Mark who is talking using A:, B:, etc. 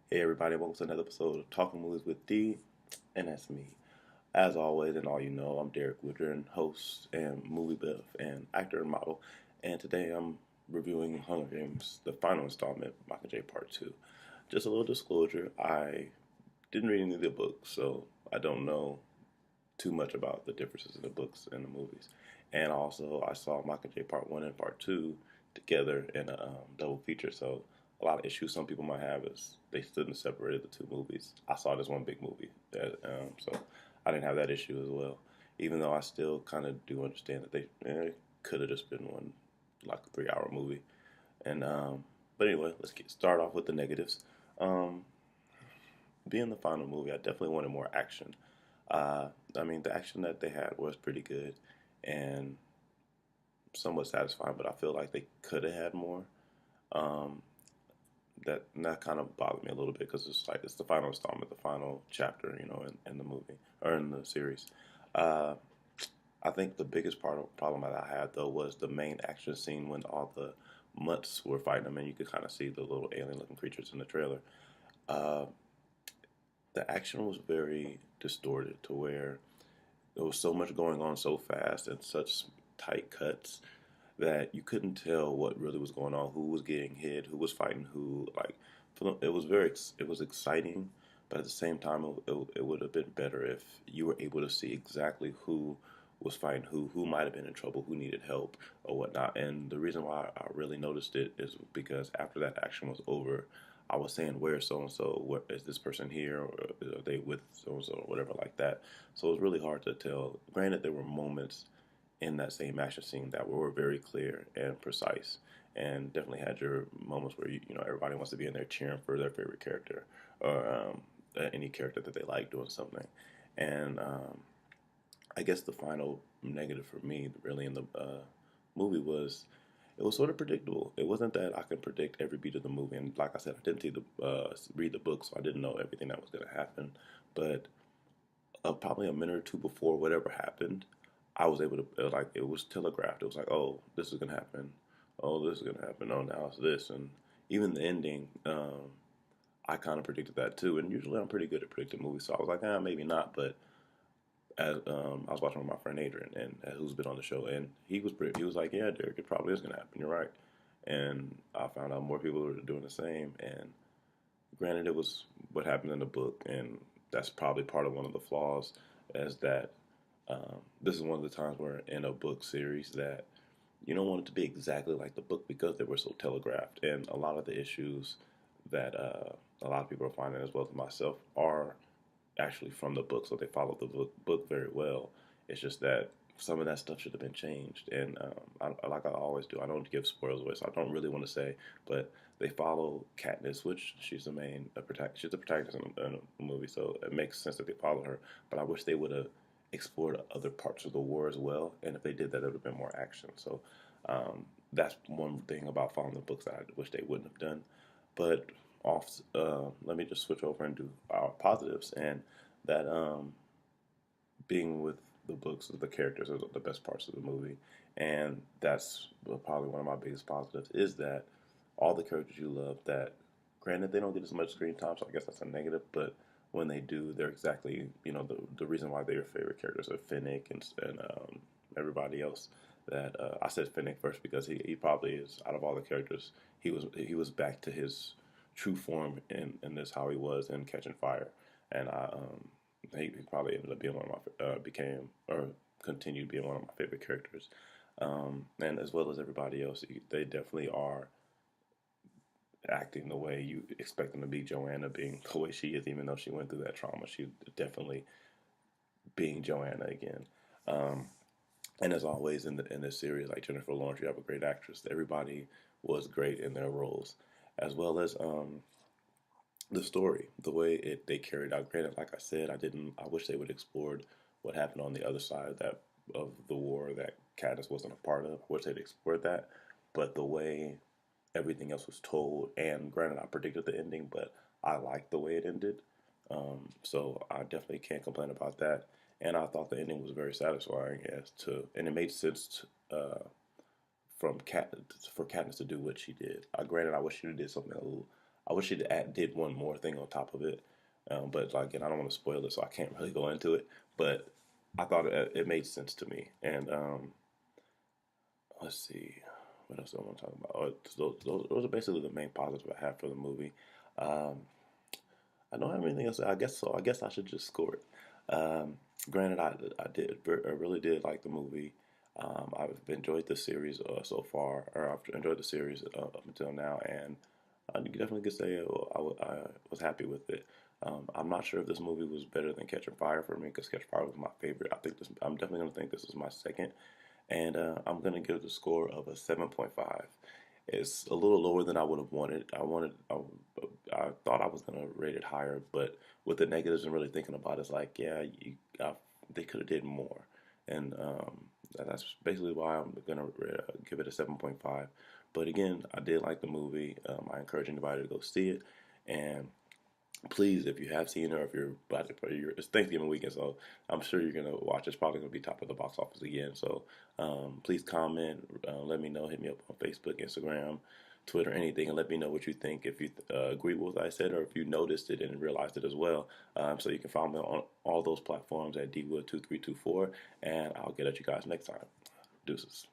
A: Hey everybody, welcome to another episode of Talking Movies with D, and that's me. As always, and all you know, I'm Derek Woodron, host and movie buff and actor and model, and today I'm reviewing Hunger Games, the final installment, Mockingjay Part 2. Just a little disclosure, I didn't read any of the books, so I don't know too much about the differences in the books and the movies. And also, I saw Mockingjay Part 1 and Part 2 together in a double feature, so a lot of issues some people might have is they stood and separated the two movies. I saw this one big movie, so I didn't have that issue as well. Even though I still kind of do understand that they could have just been one like a 3 hour movie. And but anyway, let's start off with the negatives. Um, Being the final movie, I definitely wanted more action. I mean, the action that they had was pretty good and somewhat satisfying, but I feel like they could have had more. Um, that kind of bothered me a little bit because it's like it's the final installment, the final chapter, in the movie or in the series. Uh, I think the biggest problem that I had though was the main action scene when all the mutts were fighting them, and you could kind of see the little alien-looking creatures in the trailer. Uh, the action was very distorted to where there was so much going on so fast and such tight cuts that you couldn't tell what really was going on, who was getting hit, who was fighting who. Like, it was exciting, but at the same time, it would have been better if you were able to see exactly who was fighting who might have been in trouble, who needed help or whatnot. And the reason why I really noticed it is because after that action was over, I was saying, where's so and so? Where is this person here, or are they with so and so, or whatever like that? So it was really hard to tell. Granted, there were moments in that same action scene that were very clear and precise, and definitely had your moments where everybody wants to be in there cheering for their favorite character or any character that they like doing something. And I guess the final negative for me, really, in the movie was it was sort of predictable. It wasn't that I could predict every beat of the movie, and like I said, I didn't read the book, so I didn't know everything that was going to happen. But probably a minute or two before whatever happened, I was able to like it was telegraphed. It was like, oh, this is gonna happen. Oh, this is gonna happen. Oh, now it's this, and even the ending. I kind of predicted that too, and usually I'm pretty good at predicting movies, so I was like, maybe not. But as I was watching with my friend Adrian, and who's been on the show, and he was like, yeah, Derek, it probably is gonna happen. You're right. And I found out more people were doing the same. And granted, it was what happened in the book, and that's probably part of one of the flaws, is that this is one of the times where in a book series that you don't want it to be exactly like the book because they were so telegraphed, and a lot of the issues that a lot of people are finding, as well as myself, are actually from the book, so they followed the book very well. It's just that some of that stuff should have been changed, and like I always do, I don't give spoilers away, so I don't really want to say, but they follow Katniss, which she's the main she's the protagonist in the movie, so it makes sense that they follow her. But I wish they would have explored other parts of the war as well, and if they did that, it would have been more action. So that's one thing about following the books that I wish they wouldn't have done. But let me just switch over and do our positives, and that being with the books of the characters are the best parts of the movie, and that's probably one of my biggest positives is that all the characters you love. That granted they don't get as much screen time, so I guess that's a negative, but when they do, they're exactly the reason why they're your favorite characters are Finnick and everybody else. That I said Finnick first because he probably is out of all the characters he was back to his true form in this how he was in Catching Fire, and he probably ended up being one of my became or continued being one of my favorite characters, and as well as everybody else, they definitely are acting the way you expect them to be. Joanna being the way she is, even though she went through that trauma, she's definitely being Joanna again. Um, and as always in this series, like Jennifer Lawrence, you have a great actress. Everybody was great in their roles, as well as the story, the way they carried out. Granted, like I said, I wish they would have explored what happened on the other side of the war that Katniss wasn't a part of. I wish they'd explored that, but the way everything else was told, and granted, I predicted the ending, but I liked the way it ended. So I definitely can't complain about that. And I thought the ending was very satisfying and it made sense from Kat for Katniss to do what she did. Granted, I wish she did something I wish it did one more thing on top of it. But like, again, I don't want to spoil it, so I can't really go into it. But I thought it made sense to me. And let's see, what else do I want to talk about? Those are basically the main positives I have for the movie. Um, I don't have anything else. I guess so. I guess I should just score it. Granted, I really did like the movie. I've enjoyed the series so far, or I've enjoyed the series up until now, and I definitely could say I was happy with it. I'm not sure if this movie was better than Catching Fire for me, because Catching Fire was my favorite. I'm definitely gonna think this is my second, and I'm gonna give the score of a 7.5. It's a little lower than I would have wanted. I thought I was gonna rate it higher, but with the negatives and really thinking about it, it's like, yeah, they could have did more, and that's basically why I'm gonna give it a 7.5. But again, I did like the movie. I encourage anybody to go see it, and please, if you have seen it, or if you're about to, it's Thanksgiving weekend, so I'm sure you're gonna watch. It's probably gonna be top of the box office again. So please comment, let me know, hit me up on Facebook, Instagram, Twitter, anything, and let me know what you think. If you agree with what I said, or if you noticed it and realized it as well. So you can follow me on all those platforms at dwood2324, and I'll get at you guys next time. Deuces.